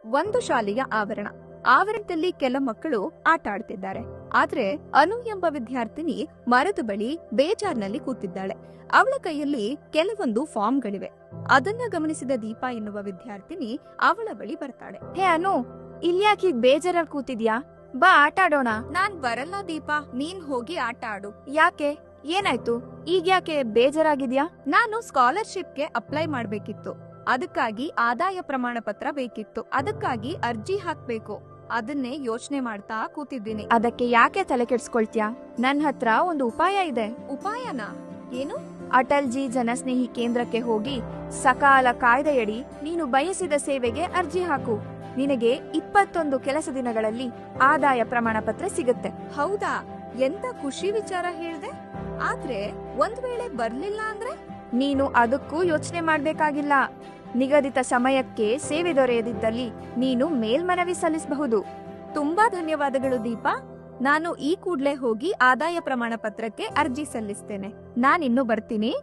ಒಂದು ಶಾಲೆಯ ಆವರಣದಲ್ಲಿ ಕೆಲ ಮಕ್ಕಳು ಆಟ ಆಡ್ತಿದ್ದಾರೆ. ಆದ್ರೆ ಅನು ಎಂಬ ವಿದ್ಯಾರ್ಥಿನಿ ಮರದ ಬಳಿ ಬೇಜಾರ್ನಲ್ಲಿ ಕೂತಿದ್ದಾಳೆ. ಅವಳ ಕೈಯಲ್ಲಿ ಕೆಲವೊಂದು ಫಾರ್ಮ್ಗಳಿವೆ. ಅದನ್ನ ಗಮನಿಸಿದ ದೀಪಾ ಎನ್ನುವ ವಿದ್ಯಾರ್ಥಿನಿ ಅವಳ ಬಳಿ ಬರ್ತಾಳೆ. ಹೇ ಅನು, ಇಲ್ಯಾಕೆ ಬೇಜಾರಲ್ಲಿ ಕೂತಿದ್ಯಾ? ಬಾ ಆಟ ಆಡೋಣ. ನಾನ್ ಬರಲ್ಲ ದೀಪಾ, ನೀನ್ ಹೋಗಿ ಆಟ ಆಡು. ಯಾಕೆ, ಏನಾಯ್ತು? ಈಗ ಯಾಕೆ ಬೇಜಾರಾಗಿದ್ಯಾ? ನಾನು ಸ್ಕಾಲರ್ಶಿಪ್ಗೆ ಅಪ್ಲೈ ಮಾಡ್ಬೇಕಿತ್ತು. ಅದಕ್ಕಾಗಿ ಆದಾಯ ಪ್ರಮಾಣ ಪತ್ರ ಬೇಕಿತ್ತು. ಅದಕ್ಕಾಗಿ ಅರ್ಜಿ ಹಾಕ್ಬೇಕು. ಅದನ್ನೇ ಯೋಚನೆ ಮಾಡ್ತಾ ಕೂತಿದ್ದೀನಿ. ಅದಕ್ಕೆ ಯಾಕೆ ತಲೆ ಕೆಡ್ಸ್ಕೊಳ್ತ್ಯಾ? ನನ್ ಹತ್ರ ಒಂದು ಉಪಾಯ ಇದೆ. ಉಪಾಯನಾ? ಏನು? ಅಟಲ್ ಜಿ ಜನಸ್ನೇಹಿ ಕೇಂದ್ರಕ್ಕೆ ಹೋಗಿ ಸಕಾಲ ಕಾಯ್ದೆಯಡಿ ನೀನು ಬಯಸಿದ ಸೇವೆಗೆ ಅರ್ಜಿ ಹಾಕು. ನಿನಗೆ 21 ಕೆಲಸ ದಿನಗಳಲ್ಲಿ ಆದಾಯ ಪ್ರಮಾಣ ಪತ್ರ ಸಿಗುತ್ತೆ. ಹೌದಾ? ಎಂತ ಖುಷಿ ವಿಚಾರ ಹೇಳ್ದೆ. ಆದ್ರೆ ಒಂದ್ ವೇಳೆ ಬರ್ಲಿಲ್ಲ ಅಂದ್ರೆ? ನೀನು ಅದಕ್ಕೂ ಯೋಚನೆ ಮಾಡ್ಬೇಕಾಗಿಲ್ಲ. ನಿಗದಿತ ಸಮಯಕ್ಕೆ ಸೇವೆ ದೊರೆಯದಿದ್ದಲ್ಲಿ ನೀನು ಮೇಲ್ಮನವಿ ಸಲ್ಲಿಸಬಹುದು. ತುಂಬಾ ಧನ್ಯವಾದಗಳು ದೀಪಾ. ನಾನು ಈ ಕೂಡ್ಲೆ ಹೋಗಿ ಆದಾಯ ಪ್ರಮಾಣ ಪತ್ರಕ್ಕೆ ಅರ್ಜಿ ಸಲ್ಲಿಸ್ತೇನೆ. ನಾನಿನ್ನು ಬರ್ತೀನಿ.